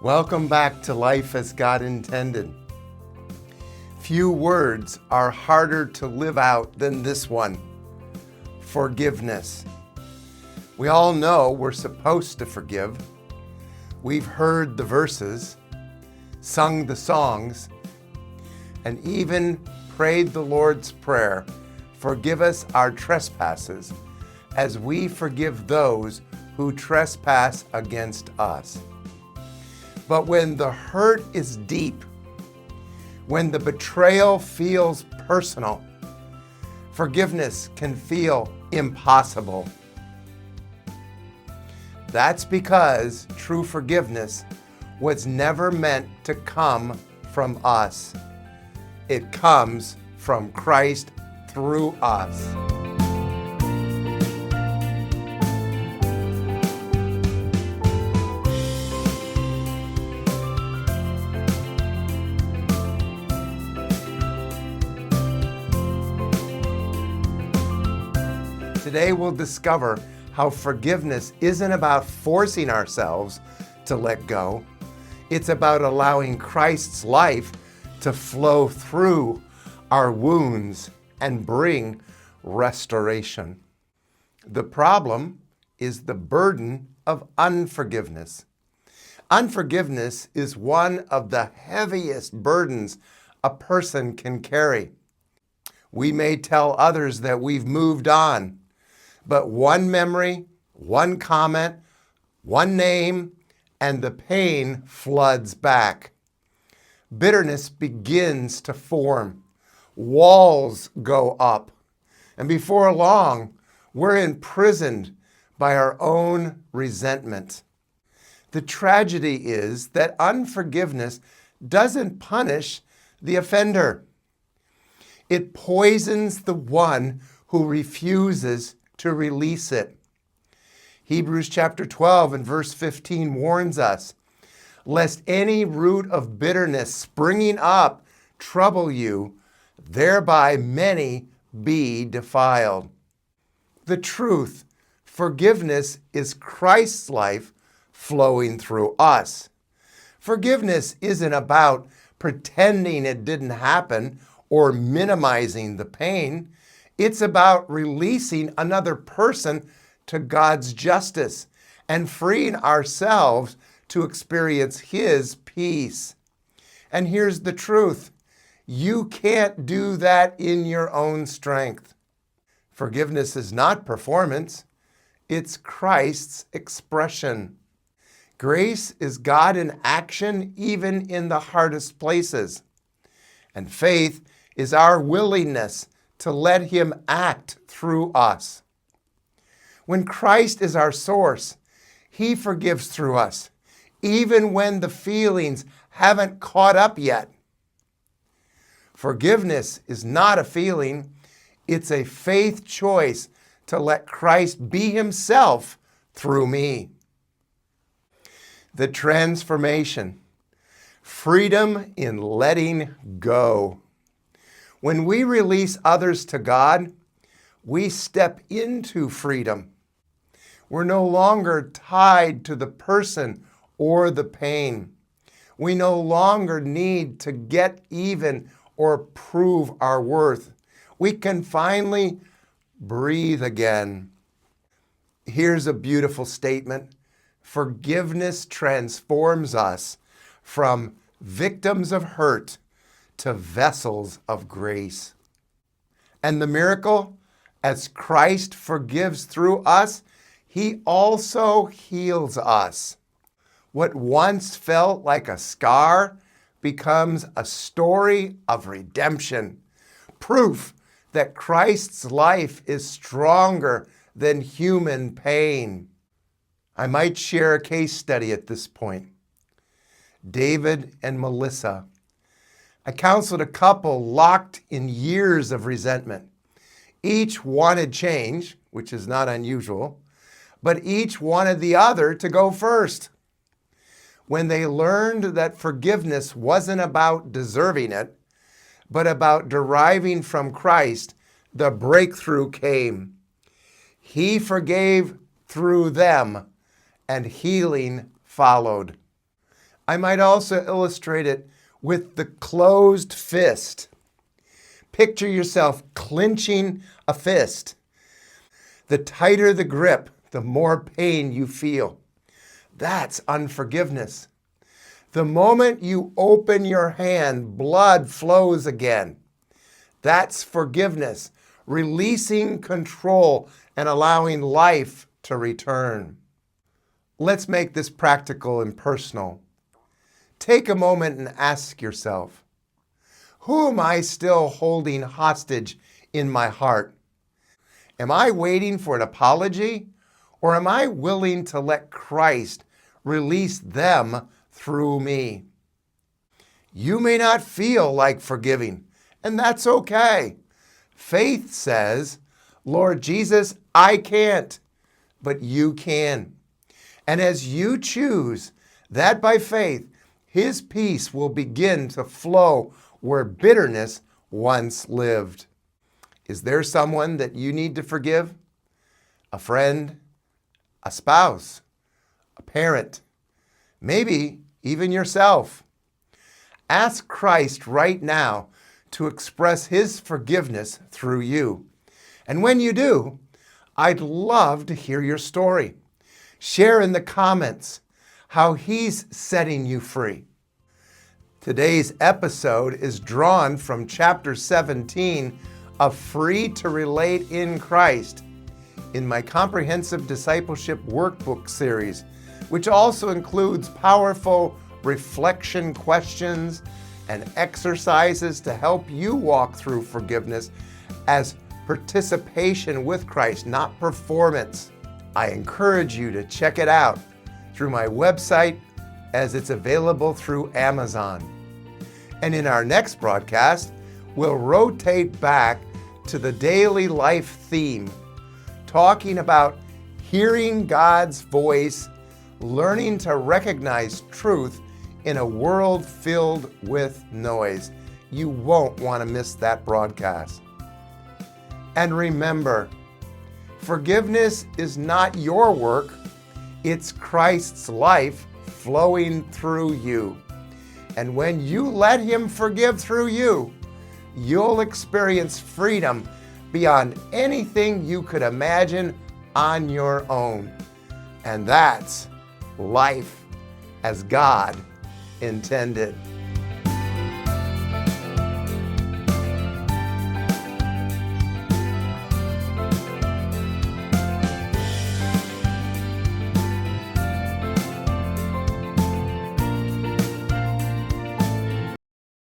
Welcome back to Life as God Intended. Few words are harder to live out than this one: forgiveness. We all know we're supposed to forgive. We've heard the verses, sung the songs, and even prayed the Lord's Prayer, "Forgive us our trespasses, as we forgive those who trespass against us." But when the hurt is deep, when the betrayal feels personal, forgiveness can feel impossible. That's because true forgiveness was never meant to come from us. It comes from Christ through us. Today we'll discover how forgiveness isn't about forcing ourselves to let go. It's about allowing Christ's life to flow through our wounds and bring restoration. The problem is the burden of unforgiveness. Unforgiveness is one of the heaviest burdens a person can carry. We may tell others that we've moved on, but one memory, one comment, one name, and the pain floods back. Bitterness begins to form. Walls go up. And before long, we're imprisoned by our own resentment. The tragedy is that unforgiveness doesn't punish the offender. It poisons the one who refuses to release it. Hebrews chapter 12 and verse 15 warns us, "Lest any root of bitterness springing up trouble you, thereby many be defiled." The truth, forgiveness is Christ's life flowing through us. Forgiveness isn't about pretending it didn't happen or minimizing the pain. It's about releasing another person to God's justice and freeing ourselves to experience His peace. And here's the truth: you can't do that in your own strength. Forgiveness is not performance, it's Christ's expression. Grace is God in action even in the hardest places. And faith is our willingness to let Him act through us. When Christ is our source, He forgives through us, even when the feelings haven't caught up yet. Forgiveness is not a feeling, it's a faith choice to let Christ be Himself through me. The transformation, freedom in letting go. When we release others to God, we step into freedom. We're no longer tied to the person or the pain. We no longer need to get even or prove our worth. We can finally breathe again. Here's a beautiful statement: forgiveness transforms us from victims of hurt to vessels of grace. And the miracle, as Christ forgives through us, He also heals us. What once felt like a scar becomes a story of redemption, proof that Christ's life is stronger than human pain. I might share a case study at this point. David and Melissa. I counseled a couple locked in years of resentment. Each wanted change, which is not unusual, but each wanted the other to go first. When they learned that forgiveness wasn't about deserving it, but about deriving from Christ, the breakthrough came. He forgave through them, and healing followed. I might also illustrate it with the closed fist. Picture yourself clenching a fist. The tighter the grip, the more pain you feel. That's unforgiveness. The moment you open your hand, blood flows again. That's forgiveness, releasing control and allowing life to return. Let's make this practical and personal. Take a moment and ask yourself, who am I still holding hostage in my heart? Am I waiting for an apology, or am I willing to let Christ release them through me? You may not feel like forgiving, and that's okay. Faith says, Lord Jesus, I can't, but you can. And as you choose that by faith, His peace will begin to flow where bitterness once lived. Is there someone that you need to forgive? A friend, a spouse, a parent, maybe even yourself. Ask Christ right now to express His forgiveness through you. And when you do, I'd love to hear your story. Share in the comments how He's setting you free. Today's episode is drawn from chapter 17 of Free to Relate in Christ in my Comprehensive Discipleship Workbook series, which also includes powerful reflection questions and exercises to help you walk through forgiveness as participation with Christ, not performance. I encourage you to check it out through my website as it's available through Amazon. And in our next broadcast, we'll rotate back to the daily life theme, talking about hearing God's voice, learning to recognize truth in a world filled with noise. You won't want to miss that broadcast. And remember, forgiveness is not your work, it's Christ's life flowing through you. And when you let Him forgive through you, you'll experience freedom beyond anything you could imagine on your own. And that's life as God intended.